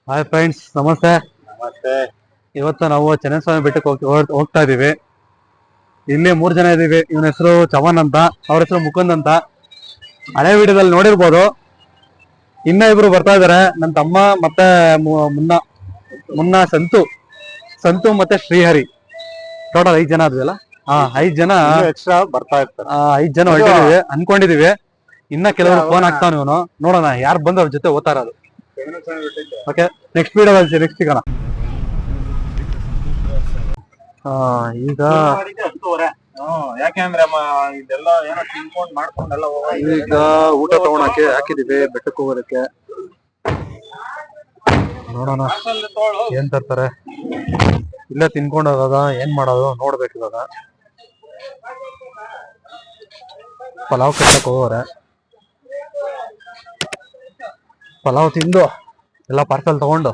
Hi friends, ನಮಸ್ತೆ. ನಮಸ್ತೆ. ಇವತ್ತು ನಾವು ಚೆನ್ನಸ್ವಾಮಿ ಬೆಟ್ಟಕ್ಕೆ ಹೋಗ್ತಾ ಇದೀವಿ. ಇಲ್ಲಿ 3 ಜನ ಇದೀವಿ. ಇವನ ಹೆಸರು ಚವನ್ ಅಂತ, ಅವ್ರ ಹೆಸರು ಮುಕುಂದ್ ಅಂತ. ಹಳೆ ವಿಡಿಯೋದಲ್ಲಿ ನೋಡಿರ್ಬೋದು. ಇನ್ನ ಇಬ್ರು ಬರ್ತಾ ಇದಾರೆ, ನನ್ನ ತಮ್ಮ ಮತ್ತೆ ಮುನ್ನ ಸಂತು ಮತ್ತೆ ಶ್ರೀಹರಿ. ಟೋಟಲ್ 5 ಜನ ಆದ್ವಲ್ಲ. 5 ಜನ ಎಕ್ಸ್ಟ್ರಾ ಬರ್ತಾ ಇರ್ತಾರೆ. 5 ಜನ ಹೊರಟಿದೀವಿ ಅನ್ಕೊಂಡಿದೀವಿ. ಇನ್ನ ಕೆಲವರು ಫೋನ್ ಹಾಕ್ತಾವ. ಇವನು ನೋಡೋಣ ಯಾರು ಬಂದು ಅವ್ರ ಜೊತೆ ಓದ್ತಾ ಇರೋದು. ಓಕೆ, ನೆಕ್ಸ್ಟ್ ವಿಡಿಯೋದಲ್ಲಿ ನೆಕ್ಸ್ಟ್ ಸಿಗೋಣ. ಈಗ ಯಾಕೆಂದ್ರೆ ಇದೆಲ್ಲ ಏನೋ ತಿನ್ಕೊಂಡ್ ಮಾಡ್ಕೊಂಡೆಲ್ಲ ಈಗ ಊಟ ತಗೊಳಕ್ಕೆ ಹಾಕಿದೀವಿ ಬೆಟ್ಟಕ್ಕೆ ಹೋಗೋದಕ್ಕೆ. ನೋಡೋಣ ಏನ್ ತರ್ತಾರೆ. ಇಲ್ಲೇ ತಿನ್ಕೊಂಡು ಹೋಗೋದ ಏನ್ ಮಾಡೋದು ನೋಡ್ಬೇಕು. ಇವಾಗ ಪಲಾವ್ ಕಟ್ಟಕ್ ಹೋಗೋರೆ. ಪಲಾವ್ ತಿಂದು ಎಲ್ಲ ಪಾರ್ಸಲ್ ತಗೊಂಡು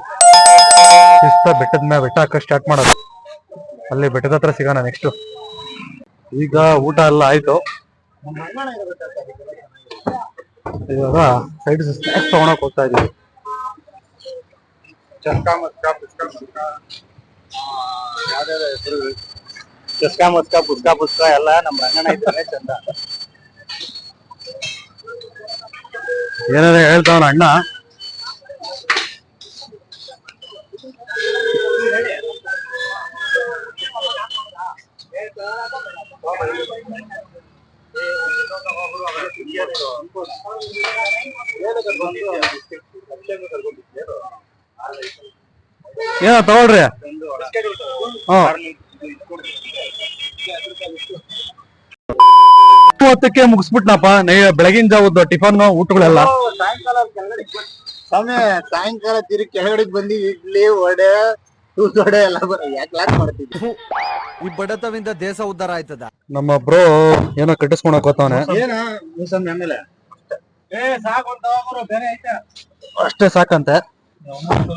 ಬೆಟ್ಟ ಹಾಕ ಸ್ಟಾರ್ಟ್ ಮಾಡೋದು. ಅಲ್ಲಿ ಬೆಟ್ಟದ ಹತ್ರ ಸಿಗೋಣ ನೆಕ್ಸ್ಟ್. ಈಗ ಊಟ ಎಲ್ಲ ಆಯ್ತು. ಇವಾಗ ಸೈಡ್ ಸ್ನಾಕ್ಸ್ ತಗೊಳಕ್ ಹೋಗ್ತಾ ಇದೀವಿ. ಚಸ್ಕಾ ಮಸ್ಕಾ ಪುಸ್ಕಾ ಎಲ್ಲ ನಮ್ ರಂಗಣ್ಣ ಇದ್ರೆ ಚಂದ. ಏನಾರ ಹೇಳ್ತಾವನ ಅಣ್ಣ. ಏನ ತಗೊಳ್ರಿ. ಹೊತ್ತಕ್ಕೆ ಮುಗಿಸ್ಬಿಟ್ನಪ್ಪ. ಬೆಳಗಿನ ಜಾವದ್ದು ಟಿಫನ್ ಊಟಗಳೆಲ್ಲ. ಸಾಯಂಕಾಲ ತಿರುಗಿ ಕೆಳಗಡೆ ಬಂದಿ ಇಡ್ಲಿ ವಡೆ ವಡೆ ಎಲ್ಲ ಯಾಕೆ ಮಾಡ್ತಿದ್ವಿ. ಈ ಬಡತವಿಂದ ದೇಶ ಉದ್ಧಾರ ಆಯ್ತದ. ನಮ್ಮ ಬ್ರೋ ಏನೋ ಕಟ್ಟಿಸ್ಕೊಳಕ್ ಹೋಗ್ತಾವನೆ. ಅಷ್ಟೇ ಸಾಕಂತೆ.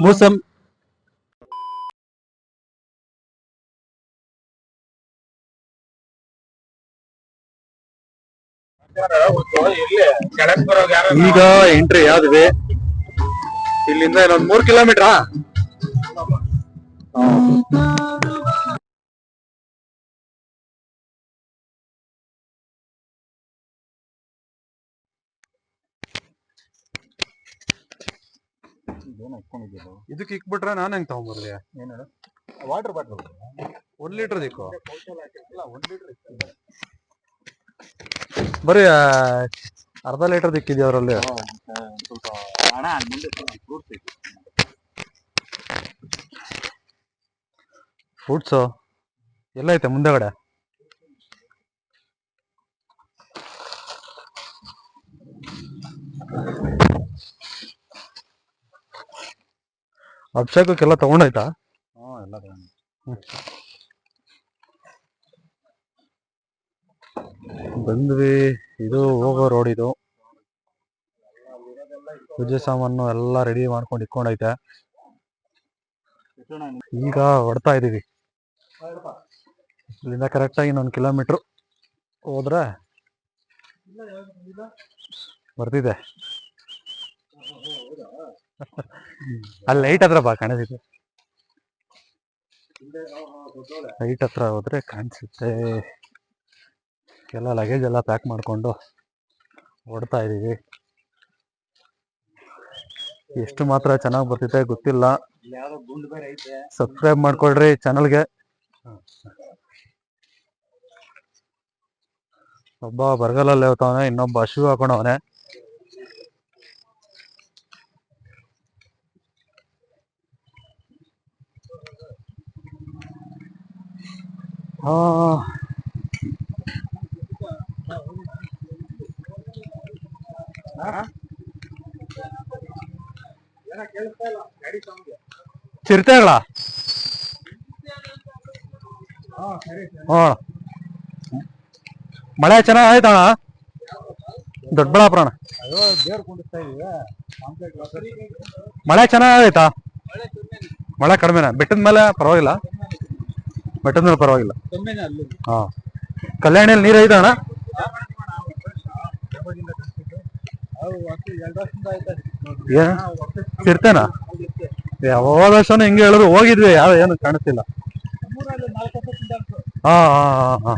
ಮೂಸಂ ಈಗ ಎಂಟ್ರಿ ಯಾವ್ದಿದೆ ಇಲ್ಲಿಂದ? ಇನ್ನೊಂದ್ 3 ಕಿಲೋಮೀಟರ್. ಇದಕ್ಕೆ ಇಕ್ಬಿಟ್ರೆ ನಾನು ಹೆಂಗ್ ತಗೊಂಡ್ಬರ್ಲಿ? ಏನ ವಾಟರ್ ಬಾಟಲ್ 1 ಲೀಟರ್ ದಿಕ್ಕು ಬರೀ ಅರ್ಧ ಲೀಟರ್ ದಿಕ್ಕಿದ್ಯಾ ಅವರಲ್ಲಿ? ಫ್ರೂಟ್ಸು ಎಲ್ಲ ಐತೆ ಮುಂದೆಗಡೆ. ಅಭಿಷೇಕಕ್ಕೆಲ್ಲ ತಗೊಂಡಾಯ್ತಾ? ಎಲ್ಲ ತಗೊಂಡು ಬಂದ್ವಿ. ಇದು ಹೋಗೋ ರೋಡ್. ಇದು ಪೂಜೆ ಸಾಮಾನು ಎಲ್ಲ ರೆಡಿ ಮಾಡ್ಕೊಂಡು ಇಟ್ಕೊಂಡೈತೆ. ಈಗ ಹೊಡ್ತಾ ಇದೀವಿ. ಇಲ್ಲಿಂದ ಕರೆಕ್ಟಾಗಿ 1 ಕಿಲೋಮೀಟ್ರ್ ಹೋದ್ರೆ ಬರ್ತಿದೆ. ಅಲ್ಲಿ ಲೈಟ್ ಹತ್ರ ಬಾ, ಕಾಣಿಸುತ್ತೆ. ಲೈಟ್ ಹತ್ರ ಹೋದ್ರೆ ಕಾಣಿಸುತ್ತೆ. ಎಲ್ಲ ಲಗೇಜ್ ಎಲ್ಲ ಪ್ಯಾಕ್ ಮಾಡ್ಕೊಂಡು ಹೊಡ್ತಾ ಇದೀವಿ. ಎಷ್ಟು ಮಾತ್ರ ಚೆನ್ನಾಗಿ ಬರ್ತಿದೆ ಗೊತ್ತಿಲ್ಲ. ಸಬ್ಸ್ಕ್ರೈಬ್ ಮಾಡ್ಕೊಳ್ರಿ ಚಾನಲ್ಗೆ. ಒಬ್ಬ ಬರಗಾಲಲ್ಲಿ ಹೋಗ್ತಾವನೆ, ಇನ್ನೊಬ್ಬ ಶೂ ಹಾಕೊಂಡವನೆ. ಚಿರತೆಗಳ ಮಳೆ ಚೆನ್ನಾಗ್ ಆಯ್ತಣ್ಣ ದೊಡ್ಡಬಳ್ಳಾಪುರ. ಮಳೆ ಚೆನ್ನಾಗೈತಾ? ಮಳೆ ಕಡಿಮೆನಾ? ಬೆಟ್ಟದ ಮೇಲೆ ಪರವಾಗಿಲ್ಲ. ಬೆಟ್ಟದ ಮೇಲೆ ಪರವಾಗಿಲ್ಲ. ಹಾ, ಕಲ್ಯಾಣಿಯಲ್ಲಿ ನೀರು ಐತ ಅಣ್ಣ? ಚಿರತೆನಾ? ಹೋದ ವರ್ಷನೂ ಹಿಂಗೆ ಹೇಳಿದ್ರು ಹೋಗಿದ್ವಿ, ಯಾವ ಏನು ಕಾಣಿಸ್ತಿಲ್ಲ. ಹಾ ಹಾ ಹಾ ಹಾ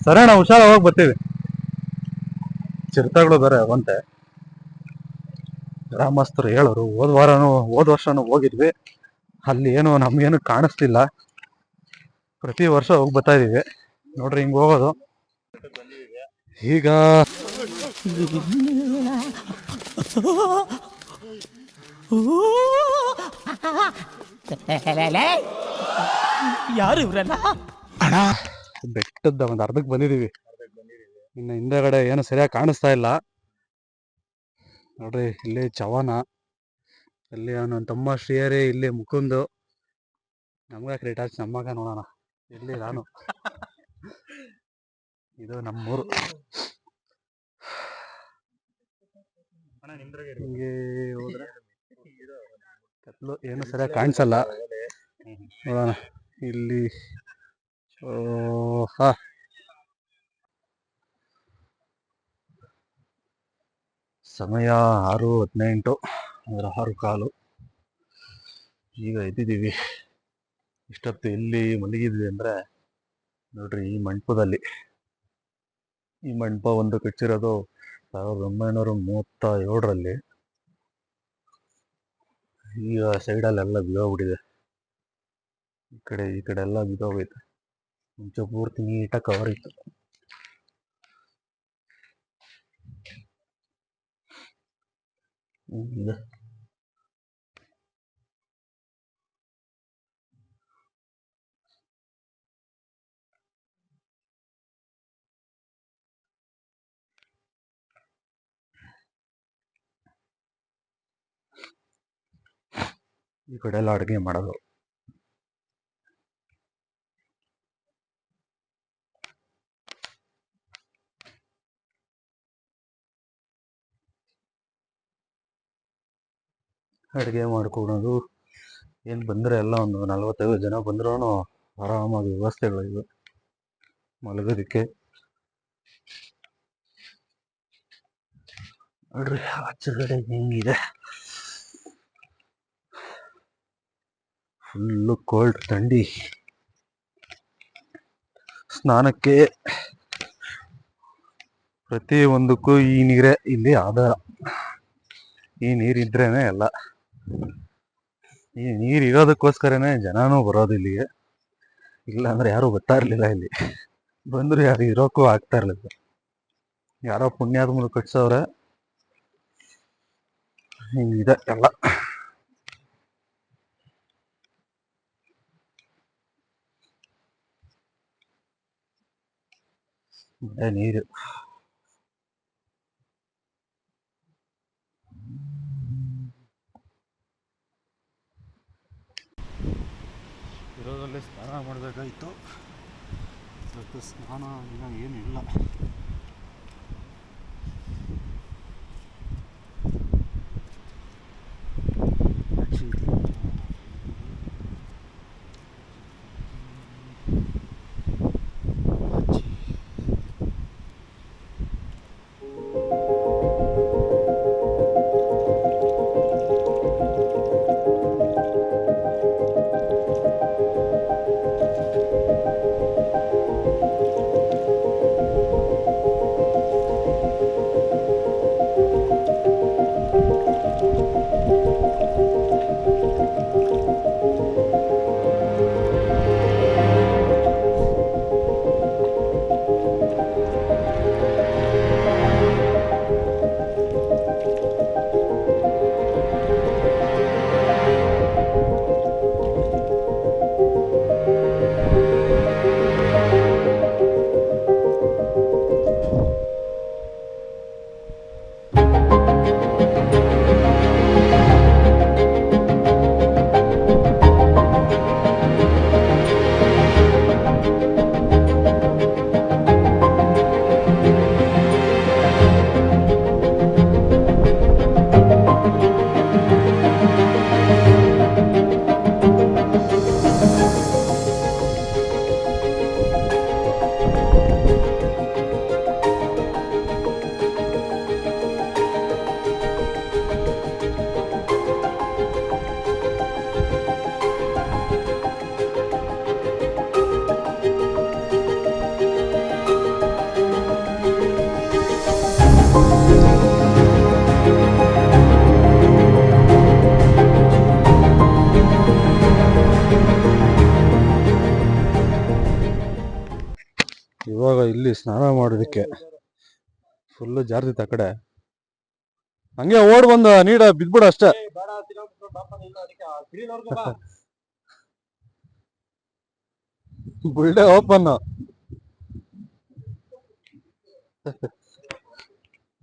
ಸರಿ ಅಣ್ಣ, ಹುಷಾರ ಹೋಗಿ ಬರ್ತೀವಿ. ಚಿರತೆಗಳು ಬೇರೆ ಅವಂತೆ ಗ್ರಾಮಸ್ಥರು ಹೇಳೋರು. ಹೋದ ವರ್ಷನೂ ಹೋಗಿದ್ವಿ, ಅಲ್ಲಿ ಏನು ನಮ್ಗೇನು ಕಾಣಿಸ್ತಿಲ್ಲ. ಪ್ರತಿ ವರ್ಷ ಹೋಗಿ ಬರ್ತಾ ಇದೀವಿ ನೋಡ್ರಿ, ಹಿಂಗ್ ಹೋಗೋದು. ಈಗ ಯಾರು ಇವ್ರಲ್ಲ? ಬೆಟ್ಟದ ಒಂದ್ ಅರ್ಧಕ್ಕೆ ಬಂದಿದೀವಿ. ಇನ್ನು ಹಿಂದೆಗಡೆ ಏನು ಸರಿಯಾಗಿ ಕಾಣಿಸ್ತಾ ಇಲ್ಲ ನೋಡ್ರಿ. ಇಲ್ಲಿ ಚವನ, ಅಲ್ಲಿ ಅವನ ತಮ್ಮ ಶ್ರೀಹರಿ, ಇಲ್ಲಿ ಮುಕುಂದು. ನಮ್ಗ ಕ್ರೀಟಾಚ್ ನಮ್ಮಗ ನೋಡೋಣ. ಇಲ್ಲಿ ನಾನು ಇದು ನಮ್ಮೂರು. ಹಿಂಗೆ ಹೋದ್ರೆ ಕತ್ಲು, ಏನು ಸರಿಯಾಗಿ ಕಾಣಿಸಲ್ಲ. ನೋಡೋಣ ಇಲ್ಲಿ. ಹಾ ಸಮಯ 6:18, ಅಂದ್ರೆ 6:15. ಈಗ ಎದ್ದಿದ್ದೀವಿ. ಇಷ್ಟೊತ್ತು ಎಲ್ಲಿ ಮಲಗಿದ್ವಿ ಅಂದ್ರೆ ನೋಡ್ರಿ, ಈ ಮಂಟಪದಲ್ಲಿ. ಈ ಮಂಟಪ ಒಂದು ಕಟ್ಟಿರೋದು 1937ರಲ್ಲಿ. ಈಗ ಸೈಡಲ್ಲೆಲ್ಲ ಬಿದ್ದೋಗ್ಬಿಟ್ಟಿದೆ. ಈ ಕಡೆ ಎಲ್ಲ ಬಿದ್ದೋಗೈತೆ. ಮುಂಚೆ ಪೂರ್ತಿ ನೀಟಾಗಿ ಕವರ್ ಇತ್ತು. ಇದೆ ಈ ಕಡೆ ಎಲ್ಲ ಅಡುಗೆ ಮಾಡೋದು. ಅಡುಗೆ ಮಾಡ್ಕೊಳೋದು. ಏನು ಬಂದರೆ ಎಲ್ಲ ಒಂದು 45 ಜನ ಬಂದ್ರೂ ಆರಾಮಾಗಿ ವ್ಯವಸ್ಥೆಗಳಿವೆ ಮಲಗೋದಕ್ಕೆ. ನೋಡ್ರಿ ಆಚೆಗಡೆ ಹೆಂಗಿದೆ, ಫುಲ್ಲು ಕೋಲ್ಡ್, ಥಂಡಿ. ಸ್ನಾನಕ್ಕೆ ಪ್ರತಿ ಒಂದಕ್ಕೂ ಈ ನೀರೇ ಇಲ್ಲಿ ಆಧಾರ. ಈ ನೀರಿದ್ರೇನೆ ಎಲ್ಲ. ಈ ನೀರು ಇರೋದಕ್ಕೋಸ್ಕರನೇ ಜನನೂ ಬರೋದು ಇಲ್ಲಿಗೆ. ಇಲ್ಲ ಅಂದ್ರೆ ಯಾರು ಬರ್ತಾ ಇರ್ಲಿಲ್ಲ ಇಲ್ಲಿ. ಬಂದ್ರು ಯಾರು ಇರೋಕ್ಕೂ ಆಗ್ತಾ ಇರ್ಲಿಲ್ಲ. ಯಾರೋ ಪುಣ್ಯಾತ್ಮರು ಕಟ್ಸವ್ರೆ. ಹಿಂಗಿದೆ ಎಲ್ಲ. ನೀರು ಇರೋದ್ರಲ್ಲಿ ಸ್ನಾನ ಮಾಡಬೇಕಾಯ್ತು. ಇವತ್ತು ಸ್ನಾನ ಇನ್ನೂ ಏನಿಲ್ಲ. ಇಲ್ಲಿ ಸ್ನಾನ ಮಾಡೋದಕ್ಕೆ ಫುಲ್ಲು ಜಾರ್ದಿತ್ತು ಆ ಕಡೆ. ಹಂಗೆ ಓಡ್ ಬಂದ ನೀಡ ಬಿದ್ಬಿಡ ಅಷ್ಟೇ. ಬುಲ್ಡೆ ಓಪನ್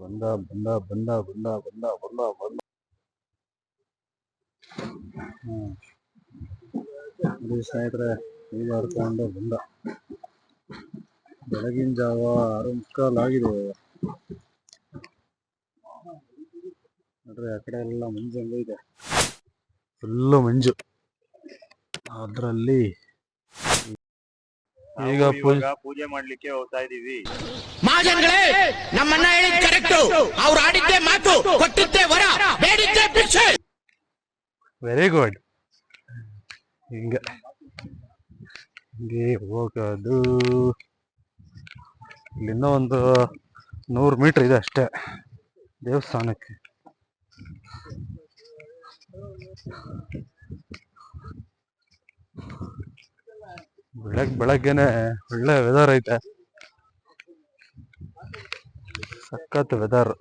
ಬಂದ ಬಂದ ಬಂದ ಬಂದ ಬಂದ ಬಂದ ಬಂದ. ಸ್ನೇಹಿತರೆ ಈಗ ಹರ್ಕೊಂಡು ಬಂದ. ಬೆಳಗಿನ ಜಾವ 6:15 ಆಗಿದೆ. ನೋಡ್ರಿ ಆ ಕಡೆ ಎಲ್ಲ ಮಂಜು ಹಂಗ ಇದೆ, ಫುಲ್ಲು ಮಂಜು. ಅದ್ರಲ್ಲಿ ಈಗ ಪೂಜೆ ಮಾಡ್ಲಿಕ್ಕೆ ಹೋಗ್ತಾ ಇದೀವಿ. ಮಹಾಜನ್ಗಳೇ, ನಮ್ಮನ್ನ ಹೇಳಿದ್ ಕರೆಕ್ಟ್. ಅವ್ರು ಆಡಿದ್ದೆ ಮಾತು, ಕೊಟ್ಟಿದ್ದೆ ವರ, ಬೇಡಿದ್ದೆ ಭಿಕ್ಷೆ. Very good. ಹಿಂಗೆ ಹಿಂಗೆ ಹೋಗೋದು. ಇಲ್ಲಿಂದ ಒಂದು 100 ಮೀಟರ್ ಇದೆ ಅಷ್ಟೇ ದೇವಸ್ಥಾನಕ್ಕೆ. ಬೆಳಗ್ಗೆನೆ ಒಳ್ಳೆ ವೆದರ್ ಐತೆ, ಸಖತ್ ವೆದರ್.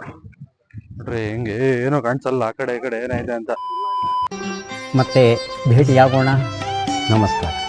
ನೋಡ್ರಿ ಹಿಂಗೆ ಏನೋ ಕಾಣಿಸಲ್ಲ ಆ ಕಡೆ ಈ ಕಡೆ ಏನೈತೆ ಅಂತ. ಮತ್ತೆ ಭೇಟಿಯಾಗೋಣ. ನಮಸ್ಕಾರ.